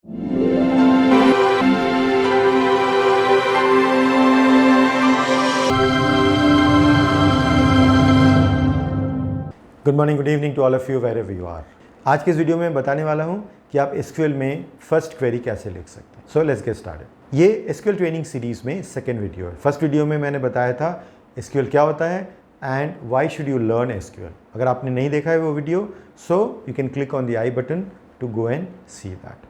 Good morning, good evening to all of you wherever you are. आज के इस video में बताने वाला हूं कि आप एसक्यूएल में फर्स्ट क्वेरी कैसे लिख सकते हैं। So let's get started. ये एसक्यूएल ट्रेनिंग सीरीज में सेकेंड वीडियो है। फर्स्ट वीडियो में मैंने बताया था एसक्यूएल क्या होता है and why should you learn SQL. अगर आपने नहीं देखा है वो video, so you can click on the I button to go and see that.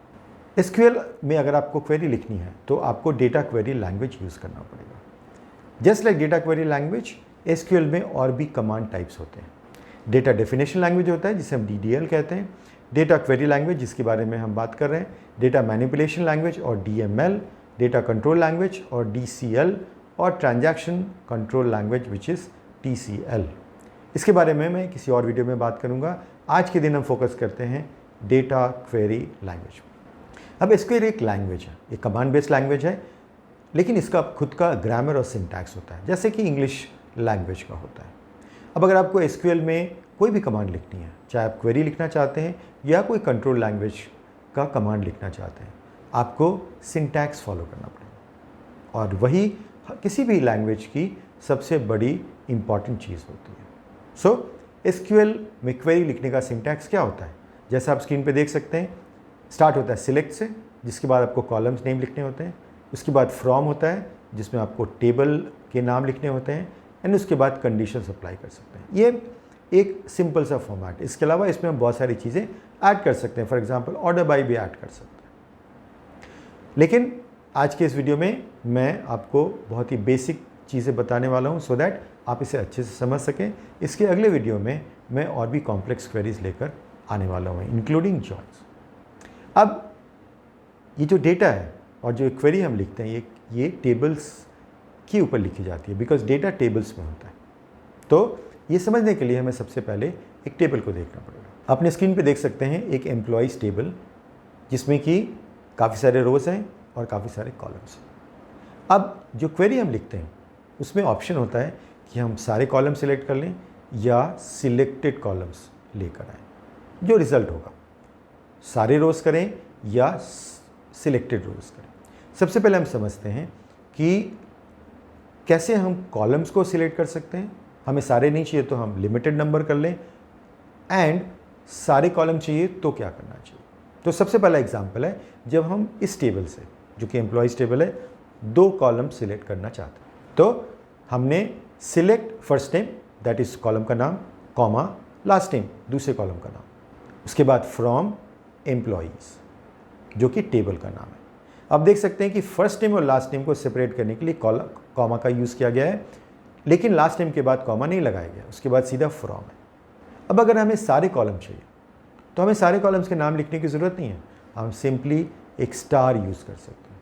SQL में अगर आपको क्वेरी लिखनी है तो आपको डेटा क्वेरी लैंग्वेज यूज़ करना पड़ेगा। Just like data query language, SQL में और भी कमांड टाइप्स होते हैं। डेटा डेफिनेशन लैंग्वेज होता है जिसे हम DDL कहते हैं, डेटा क्वेरी लैंग्वेज जिसके बारे में हम बात कर रहे हैं, डेटा मैनिपुलेशन लैंग्वेज और DML, डेटा कंट्रोल लैंग्वेज और DCL और transaction control language which is TCL। इसके बारे में मैं किसी और वीडियो में बात करूंगा। आज के दिन हम फोकस करते हैं डेटा क्वेरी लैंग्वेज। अब एसक्यूएल एक लैंग्वेज है, एक कमांड बेस्ड लैंग्वेज है, लेकिन इसका खुद का ग्रामर और सिंटैक्स होता है जैसे कि इंग्लिश लैंग्वेज का होता है। अब अगर आपको एसक्यूएल में कोई भी कमांड लिखनी है, चाहे आप क्वेरी लिखना चाहते हैं या कोई कंट्रोल लैंग्वेज का कमांड लिखना चाहते हैं, आपको सिंटैक्स फॉलो करना पड़ेगा और वही किसी भी लैंग्वेज की सबसे बड़ी इंपॉर्टेंट चीज़ होती है। सो एसक्यूएल में क्वेरी लिखने का सिंटैक्स क्या होता है, जैसा आप स्क्रीन पे देख सकते हैं, स्टार्ट होता है सिलेक्ट से, जिसके बाद आपको कॉलम्स नेम लिखने होते हैं। उसके बाद फ्रॉम होता है जिसमें आपको टेबल के नाम लिखने होते हैं एंड उसके बाद कंडीशंस अप्लाई कर सकते हैं। ये एक सिंपल सा फॉर्मेट। इसके अलावा इसमें हम बहुत सारी चीज़ें ऐड कर सकते हैं। फॉर एग्जांपल ऑर्डर बाय भी ऐड कर सकते हैं। लेकिन आज के इस वीडियो में मैं आपको बहुत ही बेसिक चीज़ें बताने वाला हूँ सो दैट आप इसे अच्छे से समझ सकें। इसके अगले वीडियो में मैं और भी कॉम्प्लेक्स क्वेरीज लेकर आने वाला हूँ, इंक्लूडिंग जॉइंस। अब ये जो डेटा है और जो क्वेरी हम लिखते हैं ये टेबल्स के ऊपर लिखी जाती है, बिकॉज डेटा टेबल्स में होता है। तो ये समझने के लिए हमें सबसे पहले एक टेबल को देखना पड़ेगा। अपने स्क्रीन पे देख सकते हैं एक एम्प्लॉइज़ टेबल जिसमें कि काफ़ी सारे रोज़ हैं और काफ़ी सारे कॉलम्स हैं। अब जो क्वेरी हम लिखते हैं उसमें ऑप्शन होता है कि हम सारे कॉलम सिलेक्ट कर लें या सिलेक्टेड कॉलम्स लेकर आएँ। जो रिज़ल्ट होगा, सारे रोज़ करें या सिलेक्टेड रोज़ करें। सबसे पहले हम समझते हैं कि कैसे हम कॉलम्स को सिलेक्ट कर सकते हैं। हमें सारे नहीं चाहिए तो हम लिमिटेड नंबर कर लें, एंड सारे कॉलम चाहिए तो क्या करना चाहिए। तो सबसे पहला एग्जांपल है जब हम इस टेबल से, जो कि एम्प्लॉइज़ टेबल है, 2 कॉलम सिलेक्ट करना चाहते हैं। तो हमने select first name that is column का नाम, कॉमा लास्ट नेम दूसरे कॉलम का नाम, उसके बाद फ्रॉम एम्प्लॉइज़ जो कि टेबल का नाम है। अब देख सकते हैं कि फर्स्ट नेम और लास्ट नेम को सेपरेट करने के लिए कॉमा का यूज़ किया गया है, लेकिन लास्ट नेम के बाद कॉमा नहीं लगाया गया, उसके बाद सीधा फ्रॉम है। अब अगर हमें सारे कॉलम चाहिए तो हमें सारे कॉलम्स के नाम लिखने की ज़रूरत नहीं है, हम सिंपली एक स्टार यूज़ कर सकते हैं,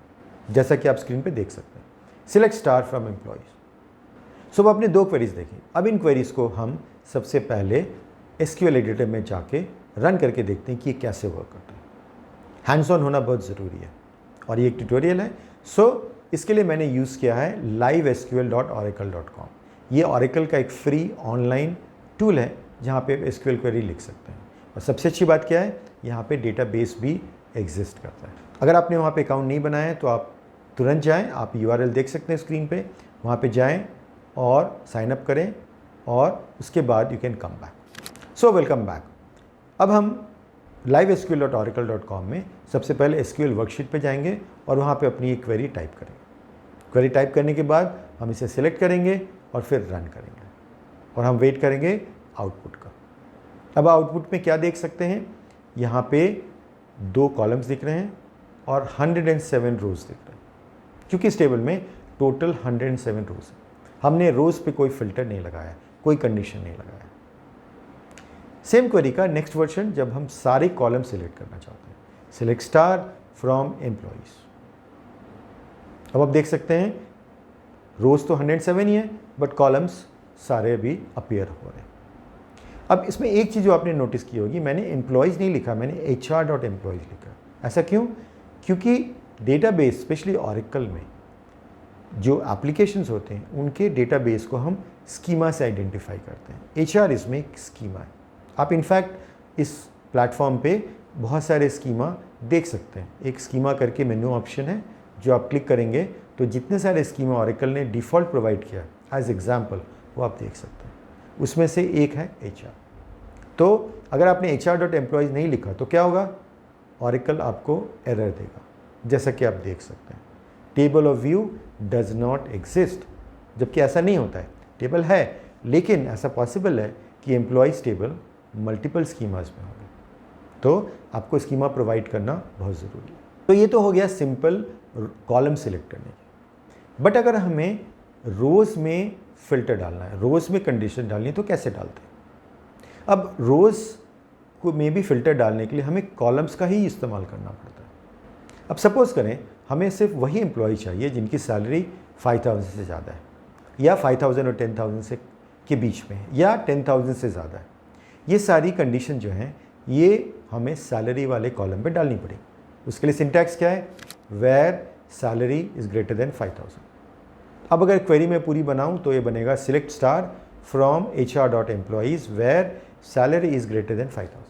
जैसा कि आप स्क्रीन पे देख सकते हैं, सिलेक्ट स्टार फ्रॉम एम्प्लॉइज़। सो आपने 2 क्वेरीज देखी। अब इन क्वेरीज को हम सबसे पहले एसक्यूएल एडिटर में जाके रन करके देखते हैं कि ये कैसे वर्क करता है। हैंड्स ऑन होना बहुत ज़रूरी है और ये एक ट्यूटोरियल है। सो इसके लिए मैंने यूज़ किया है livesql.oracle.com। ये ऑरेकल का एक फ्री ऑनलाइन टूल है जहाँ पे एसक्यूएल क्वेरी लिख सकते हैं। और सबसे अच्छी बात क्या है, यहाँ पे डेटाबेस भी एग्जिस्ट करता है। अगर आपने वहाँ पे अकाउंट नहीं बनाया है तो आप तुरंत जाएं, आप URL देख सकते हैं स्क्रीन पे, वहाँ पे जाएं और साइन अप करें और उसके बाद you can come back. So welcome back. अब हम livesql.oracle.com में सबसे पहले एसक्यूएल वर्कशीट पे जाएंगे और वहाँ पे अपनी एक क्वेरी टाइप करेंगे। क्वेरी टाइप करने के बाद हम इसे सिलेक्ट करेंगे और फिर रन करेंगे और हम वेट करेंगे आउटपुट का। अब आउटपुट में क्या देख सकते हैं, यहाँ पे 2 कॉलम्स दिख रहे हैं और 107 रोज़ दिख रहे हैं, क्योंकि इस टेबल में टोटल 107 रोज़ है। हमने रोज़ पे कोई फिल्टर नहीं लगाया, कोई कंडीशन नहीं लगाया। सेम क्वेरी का नेक्स्ट वर्जन जब हम सारे कॉलम सिलेक्ट करना चाहते हैं, सिलेक्ट स्टार फ्रॉम एम्प्लॉइज़। अब आप देख सकते हैं रोज़ तो 107 ही है बट कॉलम्स सारे भी अपीयर हो रहे हैं। अब इसमें एक चीज़ जो आपने नोटिस की होगी, मैंने एम्प्लॉइज़ नहीं लिखा, मैंने HR.employees लिखा। ऐसा क्यों? क्योंकि डेटाबेस स्पेशली ऑरेकल में जो एप्लीकेशंस होते हैं उनके डेटाबेस को हम स्कीमा से आइडेंटिफाई करते हैं। HR इसमें एक स्कीमा है। आप इनफैक्ट इस प्लेटफॉर्म पे बहुत सारे स्कीमा देख सकते हैं। एक स्कीमा करके मेन्यू ऑप्शन है जो आप क्लिक करेंगे तो जितने सारे स्कीमा ऑरेकल ने डिफ़ॉल्ट प्रोवाइड किया एज एग्जाम्पल वो आप देख सकते हैं। उसमें से एक है HR। तो अगर आपने HR.employees नहीं लिखा तो क्या होगा, ऑरेकल आपको एरर देगा, जैसा कि आप देख सकते हैं table of view does not exist, जबकि ऐसा नहीं होता है। टेबल है लेकिन ऐसा पॉसिबल है कि एम्प्लॉइज़ टेबल मल्टीपल स्कीमाज में होगा, तो आपको स्कीमा प्रोवाइड करना बहुत ज़रूरी है। तो ये तो हो गया सिंपल कॉलम सिलेक्ट करने की। बट अगर हमें रोज़ में फ़िल्टर डालना है, रोज़ में कंडीशन डालनी है, तो कैसे डालते हैं? अब रोज़ को में भी फ़िल्टर डालने के लिए हमें कॉलम्स का ही इस्तेमाल करना पड़ता है। अब सपोज़ करें हमें सिर्फ वही एम्प्लॉय चाहिए जिनकी सैलरी 5,000 से ज़्यादा है, या 5,000 और 10,000 से के बीच में है, या 10,000 से ज़्यादा है। ये सारी कंडीशन जो हैं ये हमें सैलरी वाले कॉलम पे डालनी पड़ेगी। उसके लिए सिंटैक्स क्या है, where salary is greater than 5,000। अब अगर क्वेरी में पूरी बनाऊं तो ये बनेगा select star from HR.employees where salary is greater than 5,000।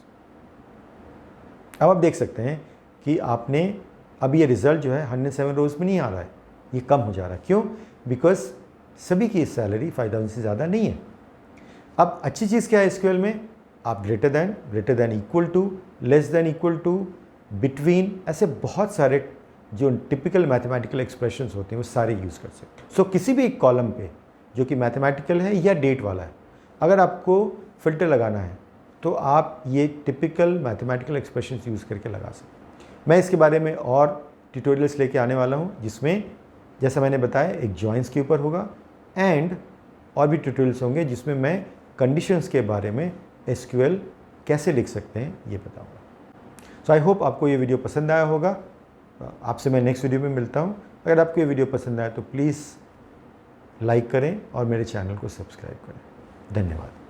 अब आप देख सकते हैं कि आपने अब ये रिज़ल्ट जो है 107 रोज़ में नहीं आ रहा है, ये कम हो जा रहा है। क्यों? बिकॉज सभी की सैलरी 5,000 से ज़्यादा नहीं है। अब अच्छी चीज़ क्या है SQL में, आप greater than, equal to, less than equal to, between, ऐसे बहुत सारे जो टिपिकल मैथमेटिकल एक्सप्रेशंस होते हैं वो सारे यूज़ कर सकते हैं। सो किसी भी एक कॉलम पे जो कि मैथमेटिकल है या डेट वाला है, अगर आपको फ़िल्टर लगाना है तो आप ये टिपिकल मैथमेटिकल एक्सप्रेशंस यूज़ करके लगा सकते हैं। मैं इसके बारे में और ट्यूटोरियल्स लेके आने वाला हूँ, जिसमें जैसा मैंने बताया एक जॉइंस के ऊपर होगा, एंड और भी ट्यूटोरियल्स होंगे जिसमें मैं कंडीशंस के बारे में SQL कैसे लिख सकते हैं ये बताऊँगा। सो आई होप आपको ये वीडियो पसंद आया होगा। आपसे मैं नेक्स्ट वीडियो में मिलता हूँ। अगर आपको ये वीडियो पसंद आए तो प्लीज़ लाइक करें और मेरे चैनल को सब्सक्राइब करें। धन्यवाद।